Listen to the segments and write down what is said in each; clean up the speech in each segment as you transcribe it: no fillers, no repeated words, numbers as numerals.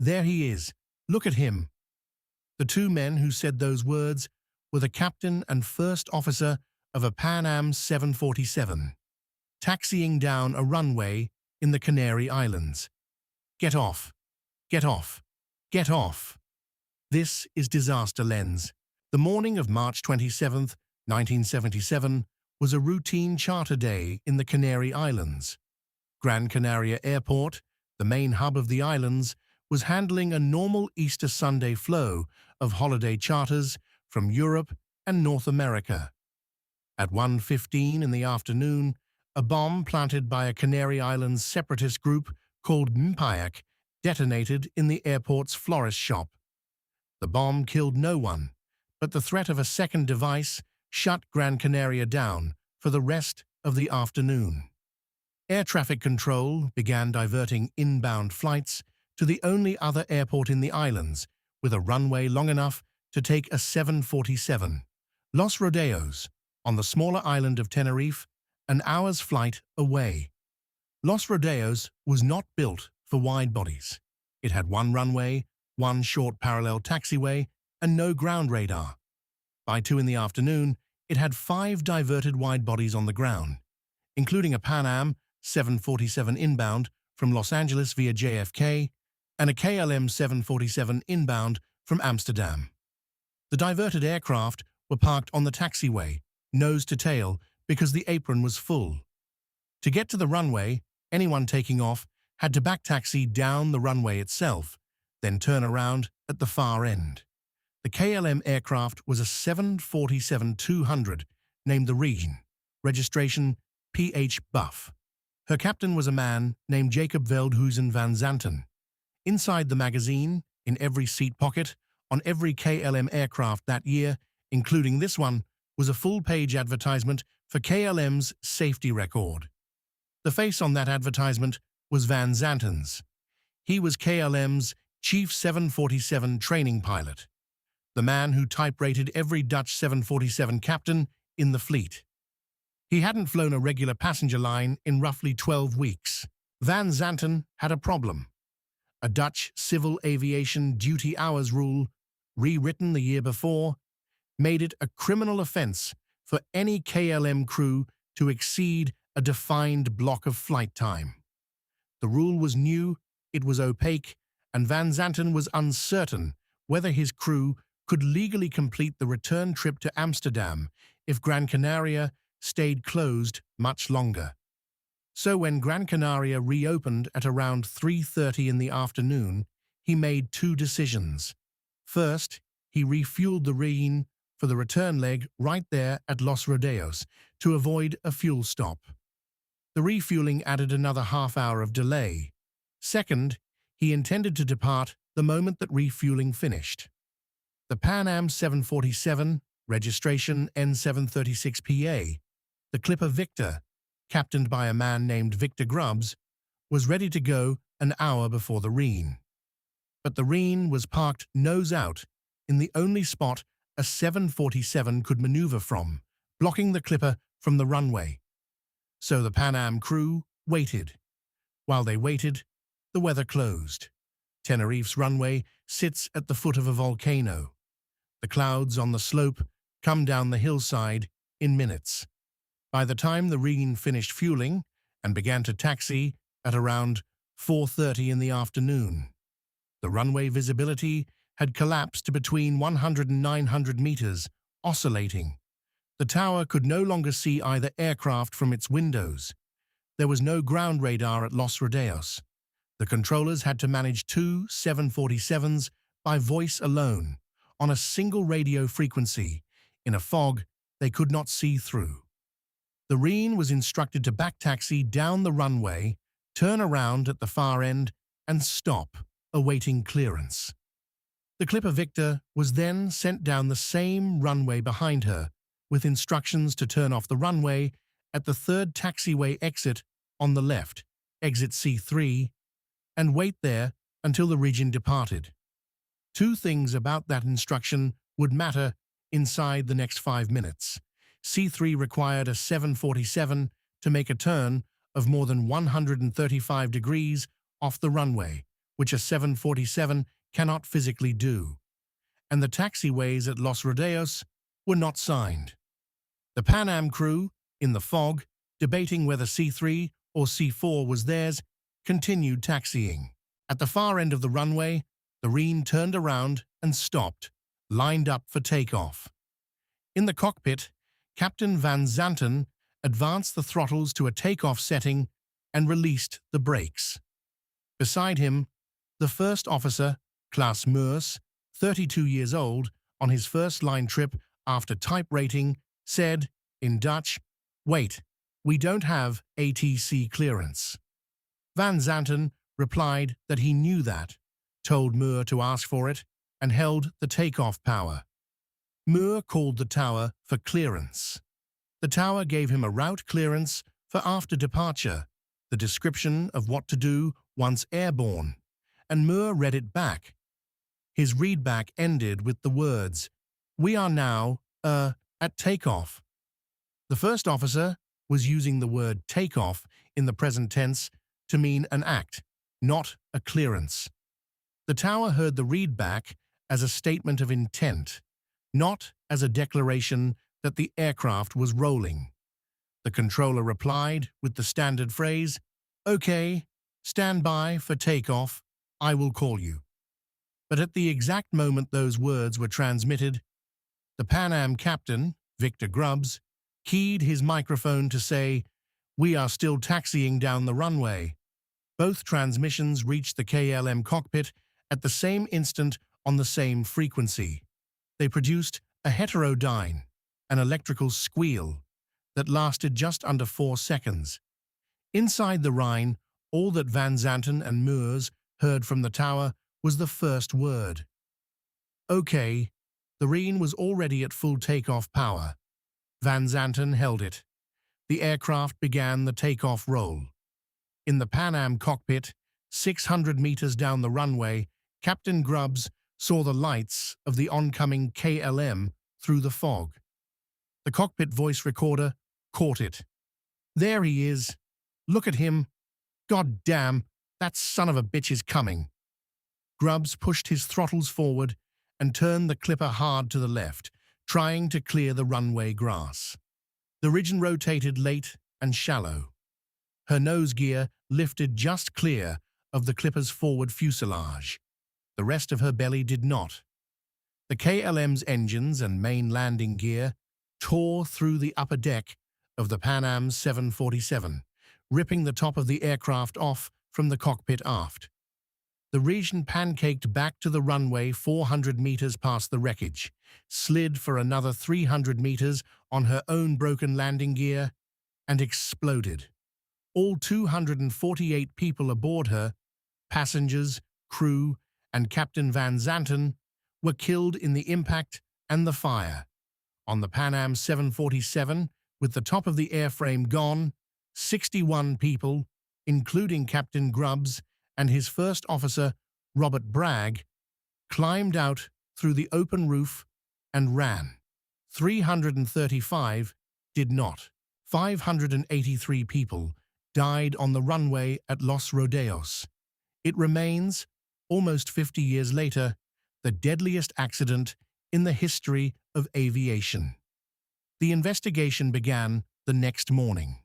There he is. Look at him. The two men who said those words were the captain and first officer of a Pan Am 747, taxiing down a runway in the Canary Islands. Get off. Get off. Get off. This is Disaster Lens. The morning of March 27, 1977, was a routine charter day in the Canary Islands. Gran Canaria Airport, the main hub of the islands, was handling a normal Easter Sunday flow of holiday charters from Europe and North America. At 1:15 in the afternoon, a bomb planted by a Canary Islands separatist group called Mpayak detonated in the airport's florist shop. The bomb killed no one, but the threat of a second device shut Gran Canaria down for the rest of the afternoon. Air traffic control began diverting inbound flights to the only other airport in the islands with a runway long enough to take a 747, Los Rodeos, on the smaller island of Tenerife, an hour's flight away. Los Rodeos was not built for wide bodies. It had one runway, one short parallel taxiway, and no ground radar. By 2 in the afternoon, it had 5 diverted wide bodies on the ground, including a Pan Am 747 inbound from Los Angeles via JFK and a KLM 747 inbound from Amsterdam. The diverted aircraft were parked on the taxiway, nose to tail, because the apron was full. To get to the runway, anyone taking off had to backtaxi down the runway itself, then turn around at the far end. The KLM aircraft was a 747-200 named the Gran, registration PH Buff. Her captain was a man named Jacob van Zanten. Inside the magazine, in every seat pocket, on every KLM aircraft that year, including this one, was a full-page advertisement for KLM's safety record. The face on that advertisement was Van Zanten's. He was KLM's chief 747 training pilot, the man who type-rated every Dutch 747 captain in the fleet. He hadn't flown a regular passenger line in roughly 12 weeks. Van Zanten had a problem. A Dutch civil aviation duty hours rule, rewritten the year before, made it a criminal offense for any KLM crew to exceed a defined block of flight time. The rule was new, it was opaque, and Van Zanten was uncertain whether his crew could legally complete the return trip to Amsterdam if Gran Canaria stayed closed much longer. So when Gran Canaria reopened at around 3:30 in the afternoon, he made 2 decisions. First, he refueled the Gran for the return leg right there at Los Rodeos to avoid a fuel stop. The refueling added another half hour of delay. Second, he intended to depart the moment that refueling finished. The Pan Am 747, registration N736PA, the Clipper Victor, captained by a man named Victor Grubbs, was ready to go an hour before the Gran. But the Gran was parked nose out in the only spot a 747 could maneuver from, blocking the Clipper from the runway. So the Pan Am crew waited. While they waited, the weather closed. Tenerife's runway sits at the foot of a volcano. The clouds on the slope come down the hillside in minutes. By the time the Gran finished fueling and began to taxi at around 4:30 in the afternoon, the runway visibility had collapsed to between 100 and 900 meters, oscillating. The tower could no longer see either aircraft from its windows. There was no ground radar at Los Rodeos. The controllers had to manage 2 747s by voice alone, on a single radio frequency, in a fog they could not see through. The Gran was instructed to backtaxi down the runway, turn around at the far end, and stop, awaiting clearance. The Clipper Victor was then sent down the same runway behind her, with instructions to turn off the runway at the 3rd taxiway exit on the left, exit C3, and wait there until the Gran departed. 2 things about that instruction would matter inside the next 5 minutes. C3 required a 747 to make a turn of more than 135 degrees off the runway, which a 747 cannot physically do, and the taxiways at Los Rodeos were not signed. The Pan Am crew, in the fog, debating whether C3 or C4 was theirs, continued taxiing. At the far end of the runway, the Gran turned around and stopped, lined up for takeoff. In the cockpit, Captain van Zanten advanced the throttles to a takeoff setting and released the brakes. Beside him, the first officer, Klaas Meurs, 32 years old, on his first line trip after type rating, said, in Dutch, "Wait, we don't have ATC clearance." Van Zanten replied that he knew that, told Meurs to ask for it, and held the takeoff power. Meurs called the tower for clearance. The tower gave him a route clearance for after departure, the description of what to do once airborne, and Meurs read it back. His readback ended with the words, "We are now, at takeoff." The first officer was using the word takeoff in the present tense to mean an act, not a clearance. The tower heard the readback as a statement of intent, not as a declaration that the aircraft was rolling. The controller replied with the standard phrase, "Okay, stand by for takeoff, I will call you." But at the exact moment those words were transmitted, the Pan Am captain, Victor Grubbs, keyed his microphone to say, "We are still taxiing down the runway." Both transmissions reached the KLM cockpit at the same instant on the same frequency. They produced a heterodyne, an electrical squeal, that lasted just under 4 seconds. Inside the Rhine, all that Van Zanten and Meurs heard from the tower was the first word. Okay, the Rhine was already at full takeoff power. Van Zanten held it. The aircraft began the takeoff roll. In the Pan Am cockpit, 600 meters down the runway, Captain Grubbs saw the lights of the oncoming KLM through the fog. The cockpit voice recorder caught it. "There he is. Look at him. God damn, that son of a bitch is coming." Grubbs pushed his throttles forward and turned the clipper hard to the left, trying to clear the runway grass. The Ridge rotated late and shallow. Her nose gear lifted just clear of the clipper's forward fuselage. The rest of her belly did not. The KLM's engines and main landing gear tore through the upper deck of the Pan Am 747, ripping the top of the aircraft off from the cockpit aft. The region pancaked back to the runway 400 meters past the wreckage, slid for another 300 meters on her own broken landing gear, and exploded. All 248 people aboard her, passengers, crew, and Captain van Zanten, were killed in the impact and the fire. On the Pan Am 747, with the top of the airframe gone, 61 people, including Captain Grubbs and his first officer, Robert Bragg, climbed out through the open roof and ran. 335 did not. 583 people died on the runway at Los Rodeos. It remains, almost 50 years later, the deadliest accident in the history of aviation. The investigation began the next morning.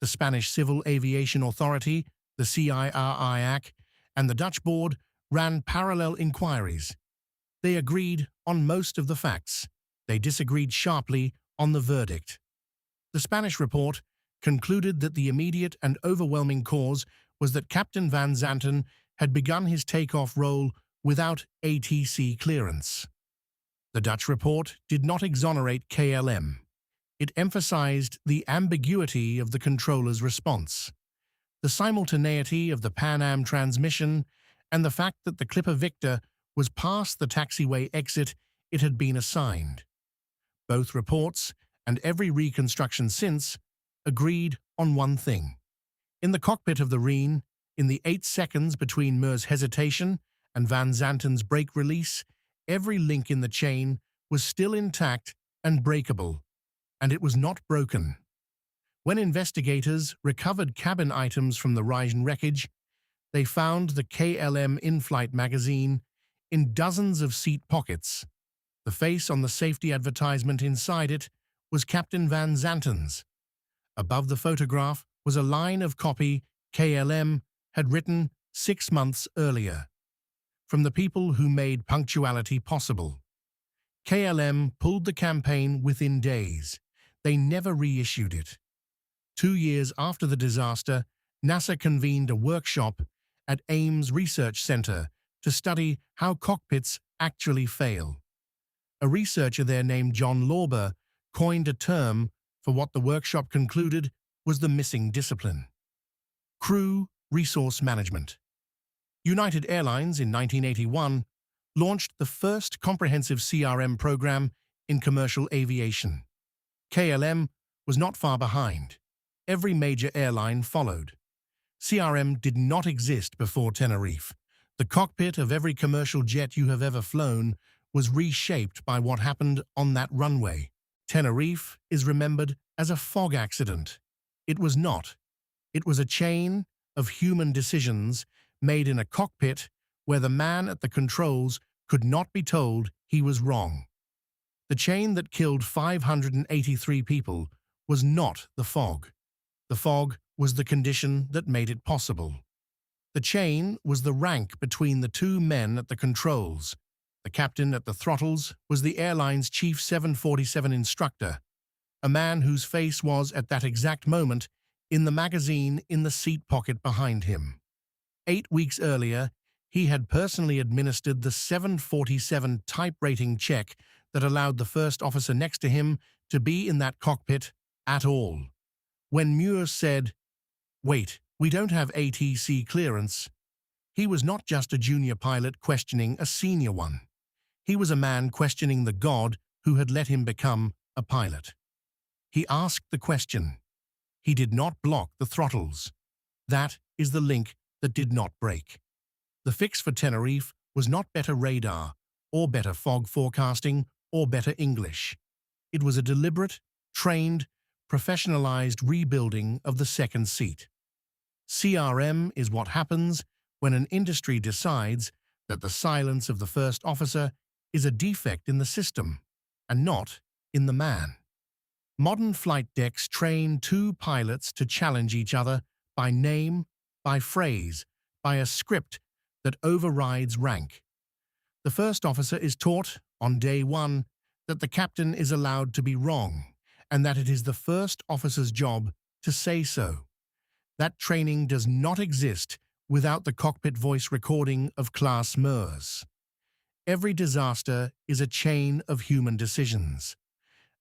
The Spanish Civil Aviation Authority, the CIRIAC, and the Dutch board ran parallel inquiries. They agreed on most of the facts. They disagreed sharply on the verdict. The Spanish report concluded that the immediate and overwhelming cause was that Captain van Zanten had begun his takeoff roll without ATC clearance. The Dutch report did not exonerate KLM. It emphasized the ambiguity of the controller's response, the simultaneity of the Pan Am transmission, and the fact that the Clipper Victor was past the taxiway exit it had been assigned. Both reports, and every reconstruction since, agreed on one thing. In the cockpit of the Gran, in the 8 seconds between Meurs' hesitation and Van Zanten's brake release, every link in the chain was still intact and breakable, and it was not broken. When investigators recovered cabin items from the Rhine wreckage, They found the KLM in-flight magazine in dozens of seat pockets. The face on the safety advertisement inside it was Captain van Zanten's. Above the photograph was a line of copy KLM had written 6 months earlier. From the people who made punctuality possible. KLM pulled the campaign within days. They never reissued it. 2 years after the disaster, NASA convened a workshop at Ames Research Center to study how cockpits actually fail. A researcher there named John Lorber coined a term for what the workshop concluded was the missing discipline: crew resource management. United Airlines in 1981 launched the first comprehensive CRM program in commercial aviation. KLM was not far behind. Every major airline followed. CRM did not exist before Tenerife. The cockpit of every commercial jet you have ever flown was reshaped by what happened on that runway. Tenerife is remembered as a fog accident. It was not. It was a chain of human decisions made in a cockpit where the man at the controls could not be told he was wrong. The chain that killed 583 people was not the fog. The fog was the condition that made it possible. The chain was the rank between the two men at the controls. The captain at the throttles was the airline's chief 747 instructor, a man whose face was, at that exact moment, in the magazine in the seat pocket behind him. 8 weeks earlier, he had personally administered the 747 type rating check that allowed the first officer next to him to be in that cockpit at all. When Meurs said, "Wait, we don't have ATC clearance," he was not just a junior pilot questioning a senior one. He was a man questioning the God who had let him become a pilot. He asked the question. He did not block the throttles. That is the link that did not break. The fix for Tenerife was not better radar, or better fog forecasting, or better English. It was a deliberate, trained, professionalized rebuilding of the second seat. CRM is what happens when an industry decides that the silence of the first officer is a defect in the system, and not in the man. Modern flight decks train two pilots to challenge each other by name, by phrase, by a script that overrides rank. The first officer is taught, on day one, that the captain is allowed to be wrong, and that it is the first officer's job to say so. That training does not exist without the cockpit voice recording of Klaas Meurs. Every disaster is a chain of human decisions,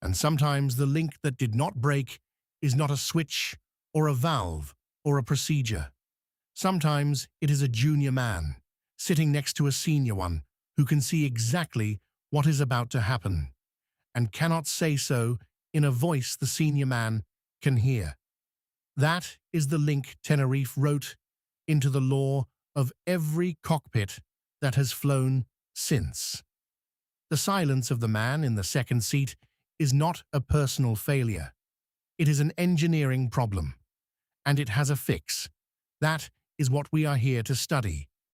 and sometimes the link that did not break is not a switch or a valve or a procedure. Sometimes it is a junior man sitting next to a senior one who can see exactly what is about to happen and cannot say so in a voice the senior man can hear. That is the link Tenerife wrote into the lore of every cockpit that has flown since. The silence of the man in the second seat is not a personal failure. It is an engineering problem, and it has a fix. That is what we are here to study.